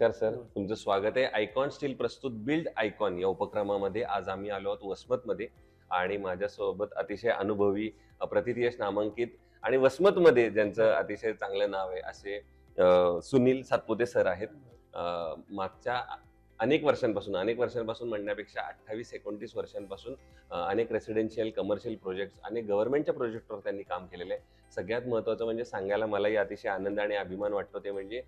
नमस्कार सर, तुमचं स्वागत आहे. आयकॉन स्टील प्रस्तुत बिल्ड आयकॉन या उपक्रमामध्ये आज आम्ही आलो आहोत वसमतमध्ये आणि माझ्यासोबत अतिशय अनुभवी, अप्रथित यश नामांकित आणि वसमतमध्ये ज्यांचं अतिशय चांगलं नाव आहे असे सुनील सातपुते सर आहेत. मागच्या अनेक वर्षांपासून म्हणण्यापेक्षा 28-29 वर्षांपासून अनेक रेसिडेन्शियल, कमर्शियल प्रोजेक्ट्स, अनेक गव्हर्नमेंटच्या प्रोजेक्टवर त्यांनी काम केलेलं आहे. सगळ्यात महत्त्वाचं म्हणजे सांगायला मलाही अतिशय आनंद आणि अभिमान वाटतो ते म्हणजे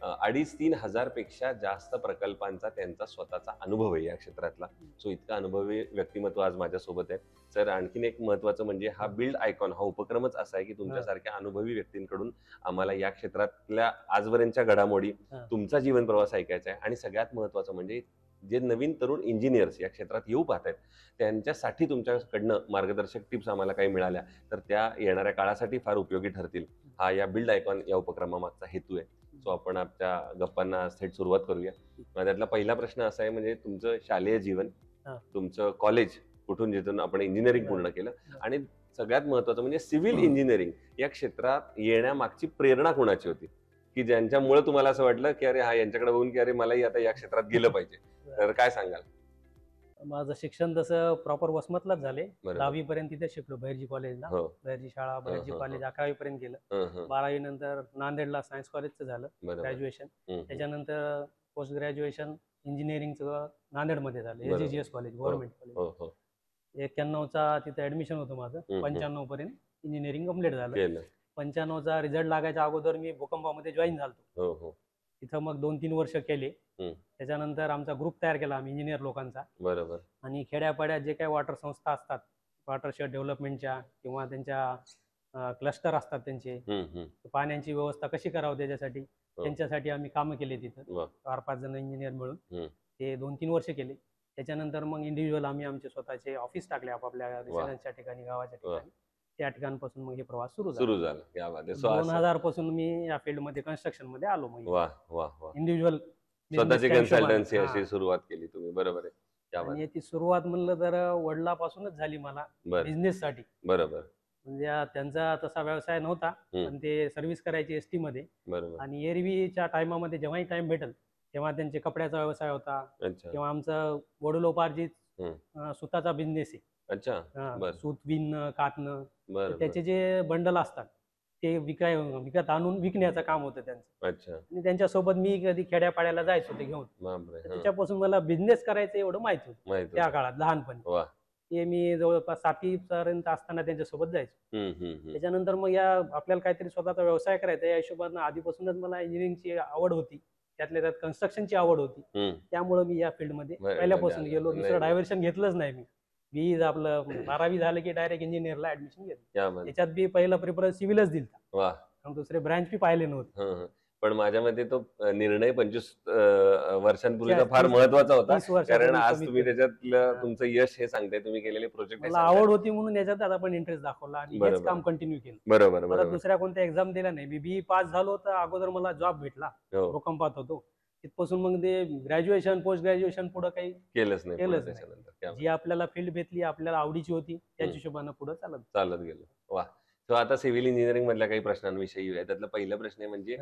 2,500-3,000 हजारपेक्षा जास्त प्रकल्पांचा त्यांचा स्वतःचा अनुभव आहे या क्षेत्रातला. सो इतका अनुभवी व्यक्तिमत्व आज माझ्यासोबत आहे. सर, आणखीन एक महत्त्वाचं म्हणजे हा बिल्ड आयकॉन हा उपक्रमच असा आहे की तुमच्यासारख्या अनुभवी व्यक्तींकडून आम्हाला या क्षेत्रातल्या आजपर्यंतच्या घडामोडी, तुमचा जीवन प्रवास ऐकायचा आहे आणि सगळ्यात महत्त्वाचं म्हणजे जे नवीन तरुण इंजिनियर्स या क्षेत्रात येऊ पाहत आहेत त्यांच्यासाठी तुमच्याकडनं मार्गदर्शक टिप्स आम्हाला काही मिळाल्या तर त्या येणाऱ्या काळासाठी फार उपयोगी ठरतील. हा या बिल्ड आयकॉन या उपक्रमामागचा हेतू आहे. सो आपण आपल्या गप्पांना थेट सुरुवात करूया. त्यातला पहिला प्रश्न असा आहे म्हणजे तुमचं शालेय जीवन, तुमचं कॉलेज कुठून जिथून आपण इंजिनिअरिंग पूर्ण केलं आणि सगळ्यात महत्वाचं म्हणजे सिव्हिल इंजिनिअरिंग या क्षेत्रात येण्यामागची प्रेरणा कोणाची होती की ज्यांच्यामुळे तुम्हाला असं वाटलं की अरे हा यांच्याकडे बघून की अरे मलाही आता या क्षेत्रात गेलं पाहिजे, तर काय सांगाल? माझं शिक्षण तसं प्रॉपर वसमतलाच झाले. 10वी पर्यंत तिथे शिकलो बहिर्जी कॉलेजला. बहिर्जी शाळा, बहिर्जी कॉलेज 11वी पर्यंत गेलं. 12वी नंतर नांदेडला सायन्स कॉलेजचं झालं ग्रॅज्युएशन. त्याच्यानंतर पोस्ट ग्रॅज्युएशन इंजिनिअरिंगचं नांदेडमध्ये झालं, एजीजीएस कॉलेज, गव्हर्नमेंट कॉलेज. 91चा तिथे ऍडमिशन होतं माझं. 95 पर्यंत इंजिनिअरिंग कम्प्लीट झालं. 95चा रिझल्ट लागायच्या अगोदर मी भूकंपामध्ये जॉईन झालो. तिथं मग 2-3 वर्ष केले. त्याच्यानंतर आमचा ग्रुप तयार केला आम्ही इंजिनियर लोकांचा. बरोबर. आणि खेड्यापाड्यात जे काही वॉटर संस्था असतात, वॉटरशेड डेव्हलपमेंटच्या किंवा त्यांच्या क्लस्टर असतात त्यांचे, पाण्याची व्यवस्था कशी करावं त्याच्यासाठी, त्यांच्यासाठी आम्ही कामं केले तिथं 4-5 जण इंजिनियर मिळून. ते 2-3 वर्ष केले. त्याच्यानंतर मग इंडिव्हिज्युअल आम्ही आमचे स्वतःचे ऑफिस टाकले आपापल्या रेसिडेन्सच्या ठिकाणी, गावाच्या ठिकाणी. त्या ठिकाणपासून मग हे प्रवास सुरू झाला. 2000 पासून मी या फील्ड मध्ये कन्स्ट्रक्शन मध्ये आलो. मग इंडिव्हिज्युअल स्वतःची कन्सल्टन्सी अशी सुरुवात केली तुम्ही. बरोबर आहे. आणि ती सुरुवात म्हणलं तर वडिलापासूनच झाली मला बिझनेस साठी. बरोबर. म्हणजे त्यांचा तसा व्यवसाय नव्हता पण ते सर्व्हिस करायचे एसटी मध्ये. आणि एरवीच्या टायमामध्ये जेव्हाही टाइम भेटल तेव्हा त्यांचे कपड्याचा व्यवसाय होता किंवा आमचं वडिलोपार्जित सुताचा बिझनेस आहे. अच्छा. सूत विणणं, कातणं, त्याचे जे बंडल असतात ते विकत आणून विकण्याचं काम होतं त्यांचं. अच्छा. आणि त्यांच्यासोबत मी कधी खेड्यापाड्याला जायचो ते घेऊन. त्याच्यापासून मला बिझनेस करायचं एवढं माहित होतं त्या काळात लहानपणी. ते मी जवळपास 7वी पर्यंत असताना त्यांच्यासोबत जायचो. त्याच्यानंतर मग या आपल्याला काहीतरी स्वतःचा व्यवसाय करायचा या हिशोबानं आधीपासूनच मला इंजिनिअरिंगची आवड होती, त्यातल्या त्यात कन्स्ट्रक्शनची आवड होती. त्यामुळे मी या फील्डमध्ये पहिल्यापासून गेलो. दुसरं डायव्हर्शन घेतलंच नाही मी. आपलं 12वी झालं की डायरेक्ट इंजिनियरला ऍडमिशन घेतलं. त्याच्यात बी पहिला प्रिफरन्स सिव्हिलच दिलता. दुसरे ब्रँच बी पाहिले नव्हते. पण माझ्या मते तो निर्णय 25 वर्षांपूर्वीचा फार महत्वाचा होता, कारण आज तुम्ही त्याच्यातलं तुमचं यश हे सांगताय, तुम्ही केलेले प्रोजेक्ट. मला आवड होती म्हणून याच्यात आता पण इंटरेस्ट दाखवला आणि हेच काम कंटिन्यू केलं. बरोबर. दुसऱ्या कोणत्या एक्झाम दिल्या नाही. मी BE पास झालो तर अगोदर मला जॉब भेटला, भूकंपात होतो. तिथपासून मग ते ग्रॅज्युएशन, पोस्ट ग्रॅज्युएशन पुढे काही केलंच नाही. जी आपल्याला फील्ड भेटली, आपल्याला आवडीची होती, त्याच्या हिशोबाने पुढे चालत गेलो. वा. तो आता सिव्हिल इंजिनिअरिंग मधल्या काही प्रश्नांविषयी आहे. त्यातला पहिला प्रश्न आहे म्हणजे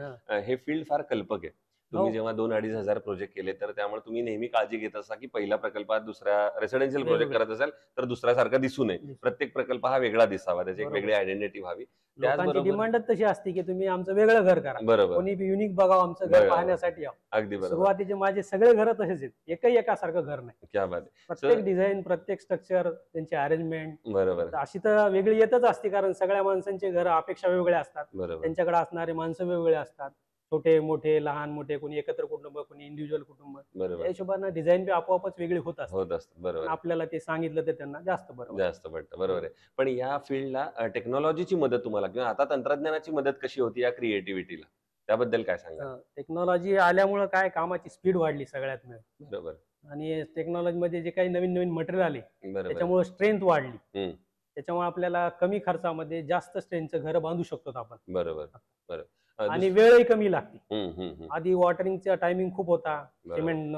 हे फील्ड फार कल्पक आहे. तुम्ही जेव्हा 2-2.5 हजार प्रोजेक्ट केले तर त्यामुळे तुम्ही नेहमी काळजी घेत असा की पहिल्या प्रकल्पात दुसऱ्या रेसिडेन्शियल प्रोजेक्ट करत असाल तर दुसऱ्यासारखा दिसू नये, प्रत्येक प्रकल्प हा वेगळा दिसावा, त्याची एक वेगळी आयडेंटिटी व्हावी. लोकांची डिमांडच तशी असते की तुम्ही आमचं वेगळं घर करा. बरोबर. कोणी बी युनिक बघावं, आमचं घर पाहण्यासाठी यावं. अगदी बरोबर. सुरुवातीचे माझे सगळे घर तसेच आहेत, एकही एकासारखं घर नाही. क्या बात आहे. प्रत्येक डिझाईन, प्रत्येक स्ट्रक्चर, त्यांची अरेंजमेंट बरोबर अशी तर वेगळी येतच असते, कारण सगळ्या माणसांचे घर अपेक्षा वेगळ्या असतात. त्यांच्याकडे असणारे माणसं वेगवेगळे असतात, छोटे मोठे, लहान मोठे, कोणी एकत्र कुटुंब, कोणी इंडिव्हिज्युअल कुटुंब. त्या हिशोबाने डिझाईन बी आपोआपच वेगळी होत असतात. बरोबर. आपल्याला ते सांगितलं तर त्यांना जास्त पडतं. बरोबर आहे. पण या फील्डला टेक्नॉलॉजीची मदत तुम्हाला किंवा आता तंत्रज्ञानाची मदत कशी होती या क्रिएटिव्हिटीला, त्याबद्दल काय सांगा? टेक्नॉलॉजी आल्यामुळे काय कामाची स्पीड वाढली सगळ्यात. बरोबर. आणि टेक्नॉलॉजी मध्ये जे काही नवीन नवीन मटेरियल आले त्याच्यामुळे स्ट्रेंथ वाढली. त्याच्यामुळे आपल्याला कमी खर्चामध्ये जास्त स्ट्रेंथचं घर बांधू शकतो आपण. बरोबर. आणि वेळही कमी लागते. आधी वॉटरिंगचा टायमिंग खूप होता सिमेंट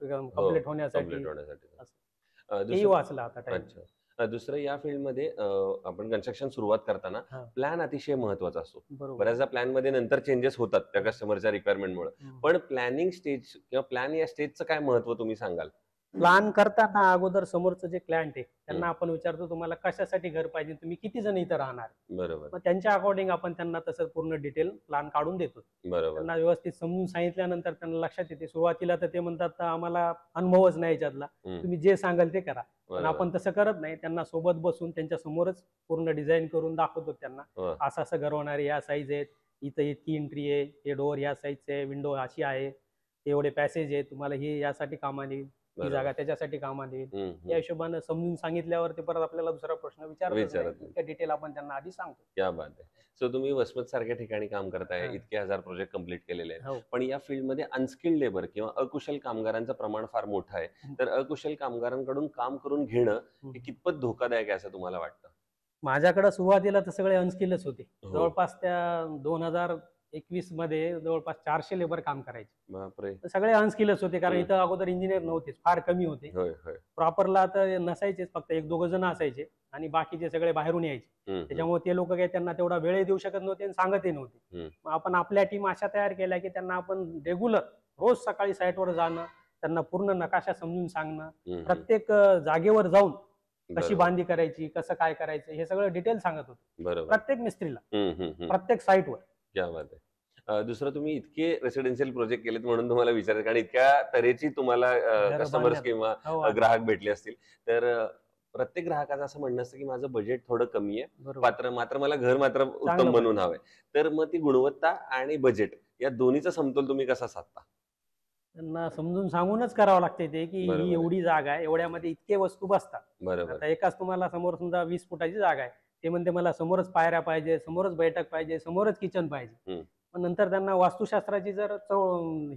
कम्प्लीट होण्यासाठी. वाचला आता टाइम. दुसरं या फील्डमध्ये आपण कन्स्ट्रक्शन सुरुवात करताना प्लॅन अतिशय महत्वाचा असतो. बऱ्याचदा प्लॅन मध्ये नंतर चेंजेस होतात त्या कस्टमरच्या रिक्वायरमेंटमुळे, पण प्लॅनिंग स्टेज किंवा प्लॅन या स्टेजचं काय महत्व तुम्ही सांगाल? प्लॅन करताना अगोदर समोरचं जे क्लायंट आहे त्यांना आपण विचारतो तुम्हाला कशासाठी घर पाहिजे, तुम्ही किती जण इथं राहणार. बरोबर. मग त्यांच्या अकॉर्डिंग आपण त्यांना तसं पूर्ण डिटेल प्लॅन काढून देतो. बरोबर. त्यांना व्यवस्थित समजून सांगितल्यानंतर त्यांना लक्षात येते. सुरुवातीला तर ते म्हणतात आम्हाला अनुभवच नाही याच्यातला, तुम्ही जे सांगाल ते करा. पण आपण तसं करत नाही. त्यांना सोबत बसून त्यांच्या समोरच पूर्ण डिझाईन करून दाखवतो त्यांना. असं असं घर होणार आहे, या साईज आहेत, इथं इतकी एंट्री आहे, हे डोअर या साईजचे आहे, विंडो अशी आहे, एवढे पॅसेज आहे, तुम्हाला हे यासाठी कामाला येईल, ही जागा त्याच्यासाठी कामाला येईल. या हिशोबाने समजून सांगितल्यावर ते परत आपल्याला दुसरा प्रश्न विचारत डिटेल आपण त्यांना आधी सांगतो. क्या बात आहे. सो तुम्ही वसमत सारख्या ठिकाणी काम करताय, इतके हजार प्रोजेक्ट कंप्लीट केलेले आहेत, पण या फील्डमध्ये अनस्किल्ड लेबर किंवा अकुशल कामगारांचं प्रमाण फार मोठं आहे. तर अकुशल कामगारांकडून काम करून घेणं हे कितपत धोकादायक आहे असं तुम्हाला वाटतं? माझ्याकडे सुरुवातीला तर सगळे अनस्किलच होते. जवळपास त्या 2021 मध्ये जवळपास 400 लेबर काम करायचे. बापरे. सगळे अनस्किलच होते, कारण इथं अगोदर इंजिनियर नव्हतेच, फार कमी होते. प्रॉपरला तर नसायचेच, फक्त 1-2 जण असायचे आणि बाकीचे सगळे बाहेरून यायचे. त्याच्यामुळे ते लोक काही त्यांना तेवढा वेळ देऊ शकत नव्हते आणि सांगतही नव्हते. मग आपण आपल्या टीम अशा तयार केल्या की त्यांना आपण रेग्युलर रोज सकाळी साईटवर जाणं, त्यांना पूर्ण नकाशा समजून सांगणं, प्रत्येक जागेवर जाऊन कशी बांधणी करायची, कसं काय करायचं, हे सगळं डिटेल सांगत होतो प्रत्येक मिस्त्रीला, प्रत्येक साईटवर. क्या बात आहे. दुसरं, तुम्ही इतके रेसिडेन्शियल प्रोजेक्ट केलेत म्हणून तुम्हाला विचारायचं, कारण इतक्या तऱ्हेची तुम्हाला कस्टमर्स किंवा ग्राहक भेटले असतील, तर प्रत्येक ग्राहकाचं असं म्हणणं असतं की माझं बजेट थोडं कमी आहे, मात्र मला घर मात्र उत्तम बनवून हवंय. तर मग ती गुणवत्ता आणि बजेट या दोन्हीचा समतोल तुम्ही कसा साधता? त्यांना समजून सांगूनच करावं लागते ते, की ही एवढी जागा आहे, एवढ्यामध्ये इतके वस्तू बसतात. आता एकाच तुम्हाला समोर समजा 20 फुटाची जागा आहे, ते म्हणते मला समोरच पायऱ्या पाहिजे, समोरच बैठक पाहिजे, समोरच किचन पाहिजे. पण नंतर त्यांना वास्तुशास्त्राची जर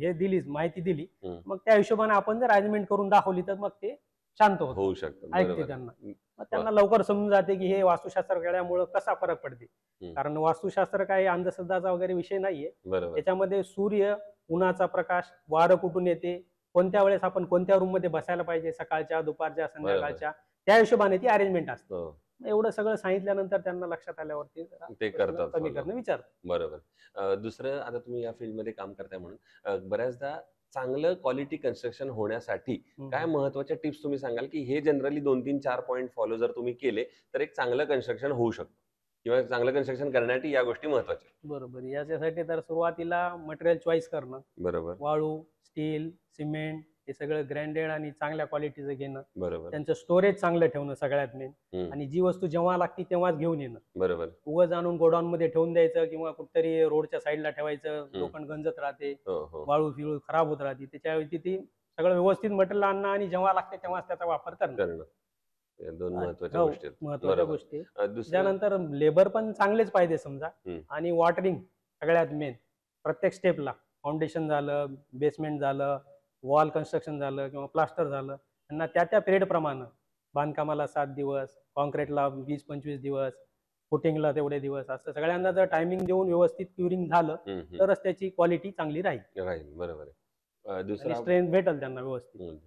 हे दिली, माहिती दिली, मग त्या हिशोबाने आपण जर अरेंजमेंट करून दाखवली तर मग ते शांत होऊ शकतं, ऐकते त्यांना. मग त्यांना लवकर समजून जाते की हे वास्तुशास्त्र केल्यामुळे कसा फरक पडते. कारण वास्तुशास्त्र काही अंधश्रद्धाचा वगैरे विषय नाहीये. त्याच्यामध्ये सूर्य, उन्हाचा प्रकाश, वारं कुठून येते, कोणत्या वेळेस आपण कोणत्या रूम मध्ये बसायला पाहिजे, सकाळच्या, दुपारच्या, संध्याकाळच्या, त्या हिशोबाने ती अरेंजमेंट असते. एवढं सगळं सांगितल्यानंतर त्यांना लक्षात आल्यावरती ते करतात, कमी करणं विचार. बरोबर. दुसरं, आता तुम्ही या फील्डमध्ये काम करताय म्हणून बऱ्याचदा चांगलं क्वालिटी कन्स्ट्रक्शन होण्यासाठी काय महत्वाच्या टिप्स तुम्ही सांगाल, की हे जनरली 2-3-4 पॉईंट फॉलो जर तुम्ही केले तर एक चांगलं कन्स्ट्रक्शन होऊ शकतं, किंवा चांगलं कन्स्ट्रक्शन करण्यासाठी या गोष्टी महत्वाच्या? बरोबर. याच्यासाठी तर सुरुवातीला मटेरियल चॉईस करणं, बरोबर, वाळू, स्टील, सिमेंट हे सगळं ग्रँडेड आणि चांगल्या क्वालिटीचं घेणं. बरोबर. त्यांचं स्टोरेज चांगलं ठेवणं सगळ्यात मेन, आणि जी वस्तू जेव्हा लागते तेव्हाच घेऊन येणं. बरोबर. उगाच आणून गोडाऊन मध्ये ठेवून द्यायचं किंवा कुठतरी रोडच्या साईडला ठेवायचं, लोखंड गंजत राहते, वाळू फिळू खराब होत राहते. त्याच्याऐवजी ती सगळं व्यवस्थित मटेरियल आणणं आणि जेव्हा लागते तेव्हाच त्याचा वापर करणं. दोन महत्वाच्या गोष्टी. महत्वाच्या गोष्टी. त्यानंतर लेबर पण चांगलेच पाहिजे समजा, आणि वॉटरिंग सगळ्यात मेन. प्रत्येक स्टेपला फाउंडेशन झालं, बेसमेंट झालं, वॉल कन्स्ट्रक्शन झालं किंवा प्लास्टर झालं, त्यांना त्या पिरियड प्रमाणे बांधकामाला 7 दिवस, कॉन्क्रीटला 20-25 दिवस, फुटिंगला तेवढे दिवस, असं सगळ्यांना जर टायमिंग देऊन व्यवस्थित क्युरिंग झालं तरच त्याची क्वालिटी चांगली राहील. बरोबर आहे. स्ट्रेंथ भेटेल त्यांना व्यवस्थित.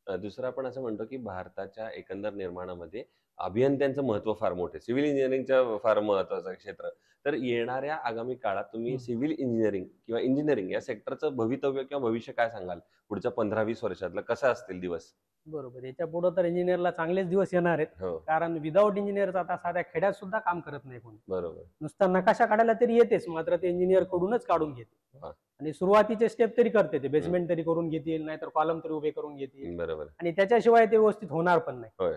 दुसरं, आपण असं म्हणतो की भारताच्या एकंदर निर्माणामध्ये अभियंत्यांचं महत्व फार मोठे, सिव्हिल इंजिनिअरिंगचं फार महत्वाचं क्षेत्र. तर येणाऱ्या आगामी काळात तुम्ही सिव्हिल इंजिनिअरिंग किंवा इंजिनिअरिंग या सेक्टरचं भवितव्य किंवा भविष्य काय सांगाल? पुढच्या 15-20 वर्षातलं कसं असतील दिवस? बरोबर. याच्या पुढे तर इंजिनियरला चांगलेच दिवस येणार आहेत, कारण विदाऊट इंजिनियर आता साध्या खेड्यात सुद्धा काम करत नाही कोणी. बरोबर. नुसता नकाशा काढायला तरी येतेच, मात्र ते इंजिनियर कडूनच काढून घेते, आणि सुरुवातीचे स्टेप तरी करते, ते बेसमेंट तरी करून घेतील, नाहीतर कॉलम तरी उभे करून घेतील. बरोबर. आणि त्याच्याशिवाय ते व्यवस्थित होणार पण नाही.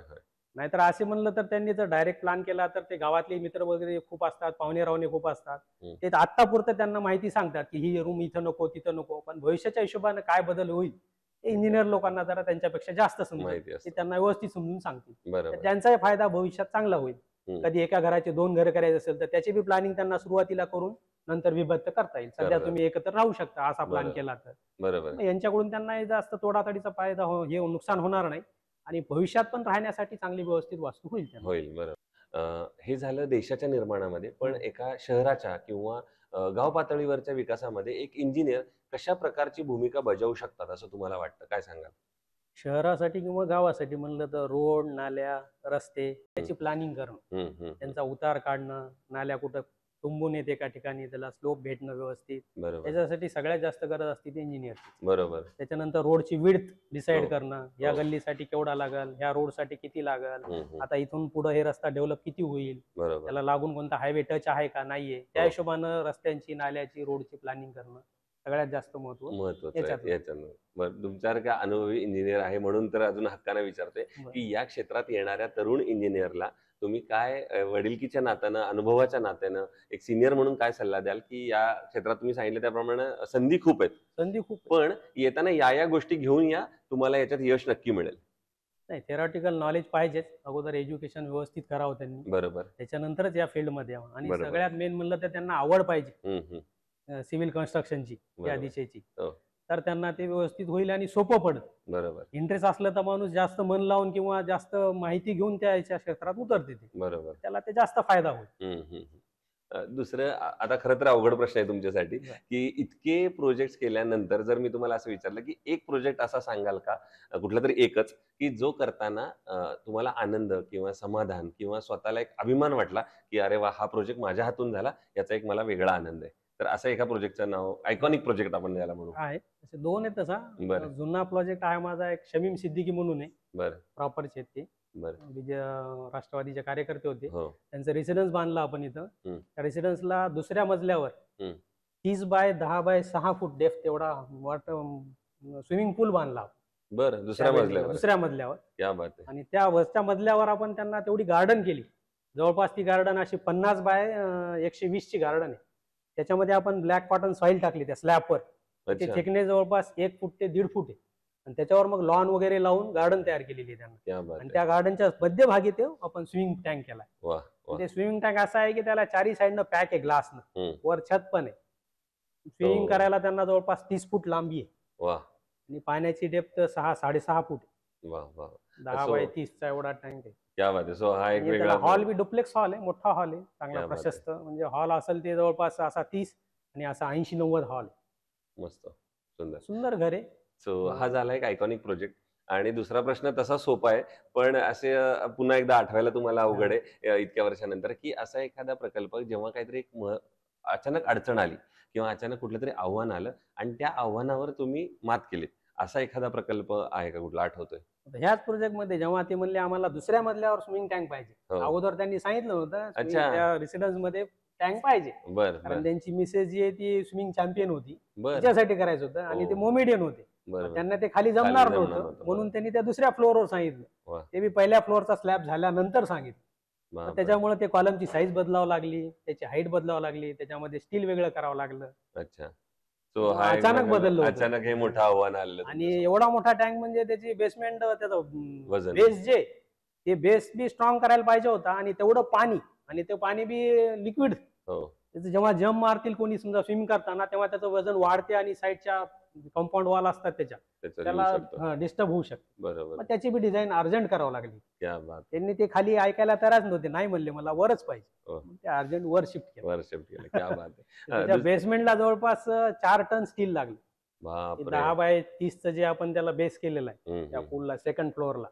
नाहीतर असे म्हणलं तर त्यांनी जर डायरेक्ट प्लॅन केला तर ते गावातले मित्र वगैरे खूप असतात, पाहुणे रावणे खूप असतात, ते आत्तापुरतं त्यांना माहिती सांगतात की ही रूम इथं नको, तिथं नको, पण भविष्याच्या हिशोबाने काय बदल होईल ते इंजिनियर लोकांना जरा त्यांच्यापेक्षा जास्त समजेल, ते त्यांना व्यवस्थित समजून सांगतील. तर त्यांचाही फायदा भविष्यात चांगला होईल. कधी एका घराचे 2 घर करायचे असेल तर त्याची बी प्लॅनिंग त्यांना सुरुवातीला करून नंतर विभक्त करता येईल. सध्या तुम्ही एकत्र राहू शकता असा प्लॅन केला तर. बरोबर. यांच्याकडून त्यांना जास्त तोडाताडीचा फायदा हे नुकसान होणार नाही, आणि भविष्यात पण राहण्यासाठी चांगली व्यवस्थित वास्तू होईल. बरोबर. हे झालं देशाच्या निर्माणामध्ये, पण एका शहराच्या किंवा गाव पातळीवरच्या विकासामध्ये एक इंजिनियर कशा प्रकारची भूमिका बजावू शकतात असं तुम्हाला वाटतं? काय सांगाल? शहरासाठी किंवा गावासाठी म्हणलं तर रोड, नाल्या, रस्ते याची प्लॅनिंग करणं, त्यांचा उतार काढणं, नाल्या कुठं तुंबून येते एका ठिकाणी, त्याला स्लोप भेटणं व्यवस्थित, बरोबर त्याच्यासाठी सगळ्यात जास्त गरज असते ती इंजिनियरची. बरोबर त्याच्यानंतर रोडची विड्थ डिसाईड हो. करणं, या हो. गल्लीसाठी केवढा लागल, ह्या रोडसाठी किती लागल, हम्म. आता इथून पुढे हे रस्ता डेव्हलप किती होईल, बरोबर त्याला लागून कोणता हायवे टच आहे का नाहीये, त्या हो. हिशोबानं रस्त्यांची, नाल्याची, रोडची प्लॅनिंग करणं सगळ्यात जास्त महत्वाचं याच्यात. आहे याच्यानं. बरं, तुमच्यासारखा अनुभवी इंजिनियर आहे म्हणून तर अजून हक्काने विचारतोय की या क्षेत्रात येणाऱ्या तरुण इंजिनियरला तुम्ही काय वडिलकीच्या नात्यानं, अनुभवाच्या नात्यानं एक सिनियर म्हणून काय सल्ला द्याल की या क्षेत्रात तुम्ही सांगितलं त्याप्रमाणे संधी खूप आहेत, संधी खूप पण येताना या गोष्टी घेऊन या, तुम्हाला याच्यात यश नक्की मिळेल. नाही, थेरॉटिकल नॉलेज पाहिजेच. अगोदर एज्युकेशन व्यवस्थित करावं त्यांनी, बरोबर त्याच्यानंतरच या फील्डमध्ये यावं. आणि बरोबर. सगळ्यात मेन म्हणलं तर त्यांना आवड पाहिजे हम्म. सिव्हिल कन्स्ट्रक्शनची, या बरोबर. दिशेची. हो. तर त्यांना ते व्यवस्थित होईल आणि सोपं पडेल. बरोबर इंटरेस्ट असलं तर माणूस जास्त मन लावून किंवा जास्त माहिती घेऊन त्या याच्या क्षेत्रात उतरते ते, बरोबर. त्याला ते जास्त फायदा होईल. दुसरं आता खरं तर अवघड प्रश्न आहे तुमच्यासाठी बरं. की इतके प्रोजेक्ट केल्यानंतर जर मी तुम्हाला असं विचारलं की एक प्रोजेक्ट असा सांगाल का, कुठला तरी एकच, की जो करताना तुम्हाला आनंद किंवा समाधान किंवा स्वतःला एक अभिमान वाटला की अरे वा, हा प्रोजेक्ट माझ्या हातून झाला, याचा एक मला वेगळा आनंद आहे, तर असं एका प्रोजेक्टचं नाव, आयकॉनिक प्रोजेक्ट आपण याला म्हणू? आहे असे दोन आहेत. तसा बरं. जुना प्रोजेक्ट आहे माझा एक, शमीम सिद्दीकी म्हणून आहे, बरं प्रॉपरचे ते बरं विजय राष्ट्रवादीचे कार्यकर्ते होते. हो. त्यांचं रेसिडेन्स बांधला आपण इथं. हम्म. त्या रेसिडेन्सला दुसऱ्या मजल्यावर हम्म. 30 बाय 10 बाय 6 फूट डेप्थ एवढा स्विमिंग पूल बांधला बरं, दुसऱ्या त्या मजल्यावर? दुसऱ्या मजल्यावर. क्या बात आहे. आणि त्या वरच्या मजल्यावर आपण त्यांना तेवढी गार्डन केली. जवळपास ती गार्डन अशी 50 बाय 120 ची गार्डन आहे. त्याच्यामध्ये आपण ब्लॅक कॉटन सॉइल टाकली त्या स्लॅबवर. ते अच्छा, थिकनेस जवळपास 1 फूट ते 1.5 फूट आहे. आणि त्याच्यावर मग लॉन वगैरे लावून गार्डन तयार केलेली आहे त्यांना. क्या बात आणि आहे. त्या गार्डनच्या मध्यभागी ते आपण स्विमिंग टँक केलाय. वा वा. ते स्विमिंग टँक असा आहे की त्याला चारी साईडनं पॅक आहे ग्लासनं, हम्म. वर छत पण आहे. स्विमिंग हो. करायला त्यांना जवळपास 30 फूट लांबी आहे. वा आणि पाण्याची डेप्थ 6-6.5 फूट आहे. वा वा. 10 बाय 30 चा एवढा टँक आहे. क्या बात आहे. सो हा एक आणि वेगळा त्याला हॉल बी डुप्लेक्स हॉल आहे, मोठा हॉल आहे, चांगला क्या बात प्रशस्त. म्हणजे हॉल असेल ते जवळपास असा 30 आणि असा 80-90 हॉल. मस्त, सुंदर. सुंदर घर आहे. सो हा झाला एक आयकॉनिक प्रोजेक्ट. आणि दुसरा प्रश्न तसा सोपा आहे, पण असे पुन्हा एकदा आठवायला तुम्हाला अवघड आहे इतक्या वर्षानंतर, की असा एखादा प्रकल्प जेव्हा काहीतरी एक अचानक अडचण आली किंवा अचानक कुठलं तरी आव्हान आलं आणि त्या आव्हानावर तुम्ही मात केली, असा एखादा प्रकल्प आहे का, कुठला आठवतोय? ह्याच प्रोजेक्ट मध्ये जेव्हा ते म्हणले आम्हाला दुसऱ्या मजल्यावर स्विमिंग टँक पाहिजे, हो. अगोदर त्यांनी सांगितलं होतं अच्छा. त्या रेसिडेन्स मध्ये टँक पाहिजे, बर कारण बर त्यांची मिसेस जी आहे ती स्विमिंग चॅम्पियन होती, बर तिच्यासाठी करायचं होतं. आणि ते हो. मोमेडियन होते, बर त्यांना ते खाली जमणार जमणार नव्हतं, नव्हतं. म्हणून त्यांनी त्या दुसऱ्या फ्लोअरवर वा. सांगितलं. ते बी पहिल्या फ्लोअरचा स्लॅब झाल्यानंतर सांगितलं. बापरे. त्याच्यामुळे ते कॉलमची साईज बदलावं लागली, त्याची हाईट बदलावं लागली, त्याच्यामध्ये स्टील वेगळं करावं लागलं. अच्छा. सो हा एक अचानक बदललं होतं. अचानक हे मोठं आव्हान आलेलं आणि तुमच्यासमोर. एवढा मोठा टँक म्हणजे त्याची बेसमेंट, त्याचं वजन. बेस जे ते बेस बी स्ट्रॉंग करायला पाहिजे होता. आणि तेवढं पाणी, आणि ते पाणी बी लिक्विड, हो. त्याचं जेव्हा जम्प मारतील कोणी समजा स्विमिंग करताना, तेव्हा त्याचं वजन वाढते आणि साईडच्या कंपाऊंड वॉल असतात त्याच्यात, त्याला डिस्टर्ब होऊ शकतं. बरोबर. मग त्याची बी डिझाईन अर्जंट करावं लागली. क्या बात. त्यांनी ते खाली ऐकायला तयारच नव्हते, नाही म्हणले मला वरच पाहिजे. हो. मग ते अर्जंट वर शिफ्ट केलं. वर्षिप केलं. क्या बात आहे. त्याच्या बेसमेंटला जवळपास 4 टन स्टील लागले. बापरे. 10 बाय 30चं जे आपण त्याला बेस केलेलं आहे हम्म, त्या हम्म. पूलला, सेकंड फ्लोअरला,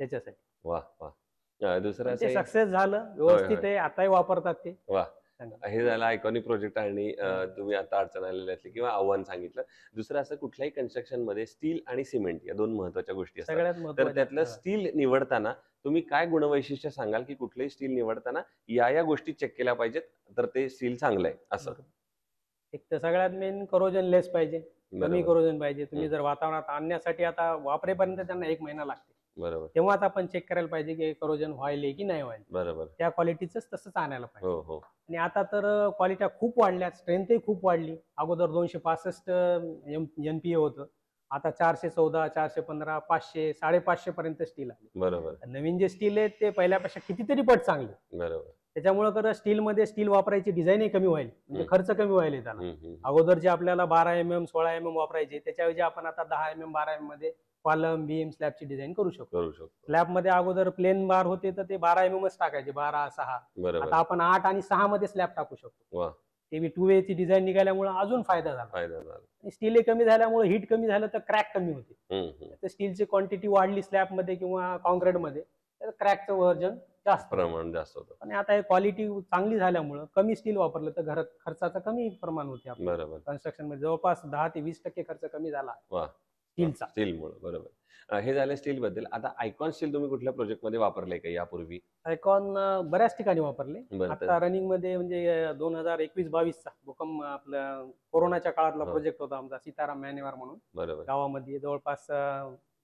त्याच्यासाठी वा वा. दुसरं ते असं सक्सेस झालं व्यवस्थित होय. आहे. आताही वापरतात ते. वा. चांगलं. हे झालं आयकॉनिक प्रोजेक्ट. आणि तुम्ही आता अडचण आलेली असली किंवा आव्हान सांगितलं. दुसरं असं, कुठल्याही कन्स्ट्रक्शन मध्ये स्टील आणि सिमेंट या दोन महत्वाच्या गोष्टी असतात, सगळ्यात तर महत्त्वाचं त्यातलं स्टील निवडताना तुम्ही काय गुणवैशिष्ट्य सांगाल की कुठलंही स्टील निवडताना या गोष्टी चेक केल्या पाहिजेत तर ते स्टील चांगलं आहे असं? एक तर सगळ्यात मेन करोजन लेस पाहिजे, कमी बरोबर करोजन पाहिजे. तुम्ही जर वातावरणात आणण्यासाठी, आता वापरेपर्यंत त्यांना 1 महिना लागते, बरोबर तेव्हाच आपण चेक करायला पाहिजे की करोजन व्हायले की नाही व्हायला. बरोबर. त्या क्वालिटीच तसंच आणायला पाहिजे. हो हो. आणि आता तर क्वालिट्या खूप वाढल्या, स्ट्रेंथही खूप वाढली. अगोदर 265 NPA होतं, आता 414, 415, 500, 550 पर्यंत स्टील आले. बरोबर नवीन जे स्टील आहे ते पहिल्यापेक्षा कितीतरी पट चांगले. बरोबर. त्याच्यामुळे खरं स्टीलमध्ये स्टील वापरायची डिझाईनही कमी व्हायला, म्हणजे खर्च कमी व्हायला त्याला. हम्म. अगोदर जे आपल्याला 12 mm 16 mm वापरायचे, त्याच्याऐवजी आपण आता 10 mm 12 mm मध्ये कॉलम बीम स्लॅबची डिझाईन करू शकतो. स्लॅब मध्ये अगोदर प्लेन बार होते तर ते 12 mm टाकायचे, 12, 6. बरोबर. आता आपण 8 आणि 6 मध्ये स्लॅब टाकू शकतो. वा. ते 2 वे ची डिझाईन निघाल्यामुळे अजून फायदा झाला. स्टील कमी झाल्यामुळे हीट कमी झालं तर क्रॅक कमी होते. तर स्टीलची क्वांटिटी वाढली स्लॅब मध्ये किंवा कॉन्क्रीट मध्ये तर क्रॅकचं वर्जन जास्त प्रमाण जास्त होतं. आणि आता हे क्वालिटी चांगली झाल्यामुळे कमी स्टील वापरलं तर घरात खर्चाचं कमी प्रमाण होते. बरोबर. कन्स्ट्रक्शन मध्ये जवळपास 10 ते 20% खर्च कमी झाला स्टीलचा. स्टीलमुळे. बरोबर. हे झालं स्टील बद्दल. आता आयकॉन स्टील तुम्ही कुठल्या प्रोजेक्ट मध्ये वापरलंय का यापूर्वी? आयकॉन बऱ्याच ठिकाणी वापरले. आता रनिंग मध्ये म्हणजे 2021-22 चा भूकंप आपलं कोरोनाच्या काळातला प्रोजेक्ट होता आमचा सीताराम मॅनेवर म्हणून. बरोबर. गावामध्ये जवळपास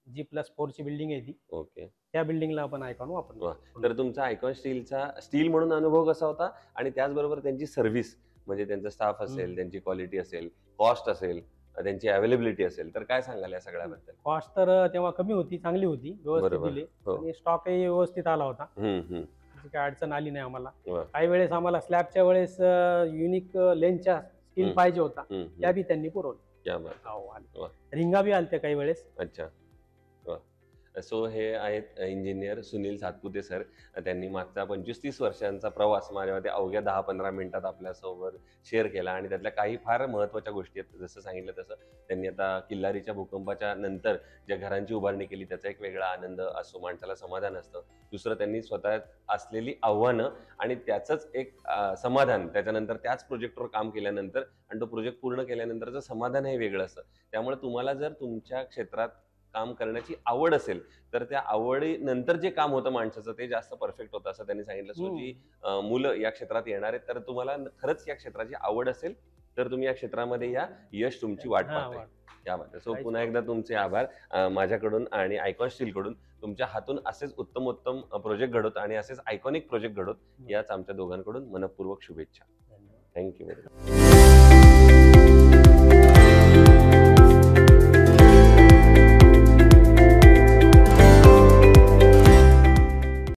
G+4 ची बिल्डिंग आहे ती. ओके. त्या बिल्डिंगला आपण आयकॉन वापरतो. तर तुमचा आयकॉन स्टीलचा स्टील म्हणून अनुभव कसा होता आणि त्याचबरोबर त्यांची सर्व्हिस म्हणजे त्यांचा स्टाफ असेल, त्यांची क्वालिटी असेल, कॉस्ट असेल, त्यांची अवेलेबिलिटी असेल, तर काय सांगाल या सगळ्याबद्दल? कॉस्ट तर तेव्हा कमी होती, चांगली होती, व्यवस्थित दिली आणि स्टॉकही व्यवस्थित आला होता. काय अडचण आली नाही आम्हाला. काही वेळेस आम्हाला स्लॅबच्या वेळेस युनिक लेन्सच्या स्टील पाहिजे होता, त्या बी त्यांनी पुरवल्या. रिंगा बी आलत्या काही वेळेस. अच्छा. सो हे आहेत इंजिनियर सुनील सातपुते सर. त्यांनी मागचा 25-30 वर्षांचा प्रवास माझ्यामध्ये अवघ्या 10-15 मिनिटात आपल्यासोबत शेअर केला आणि त्यातल्या काही फार महत्त्वाच्या गोष्टी आहेत. जसं सांगितलं तसं त्यांनी आता किल्लारीच्या भूकंपाच्या नंतर ज्या घरांची उभारणी केली त्याचा एक वेगळा आनंद असतो, माणसाला समाधान असतं. दुसरं त्यांनी स्वतः असलेली आव्हानं आणि त्याचंच एक समाधान त्याच्यानंतर त्याच प्रोजेक्टवर काम केल्यानंतर आणि तो प्रोजेक्ट पूर्ण केल्यानंतरचं समाधान हे वेगळं असतं. त्यामुळे तुम्हाला जर तुमच्या क्षेत्रात काम करण्याची आवड असेल तर त्या आवडीनंतर जे काम होतं माणसाचं ते जास्त परफेक्ट होतं असं त्यांनी सांगितलं. सो जी मुलं या क्षेत्रात येणार आहेत तर तुम्हाला खरंच या क्षेत्राची आवड असेल तर तुम्ही या क्षेत्रामध्ये या, यश तुमची वाट पाहताय यामध्ये. सो पुन्हा एकदा तुमचे आभार माझ्याकडून आणि आयकॉन स्टील कडून. तुमच्या हातून असेच उत्तम प्रोजेक्ट घडत आणि असेच आयकॉनिक प्रोजेक्ट घडत याच आमच्या दोघांकडून मनपूर्वक शुभेच्छा. Thank you very much.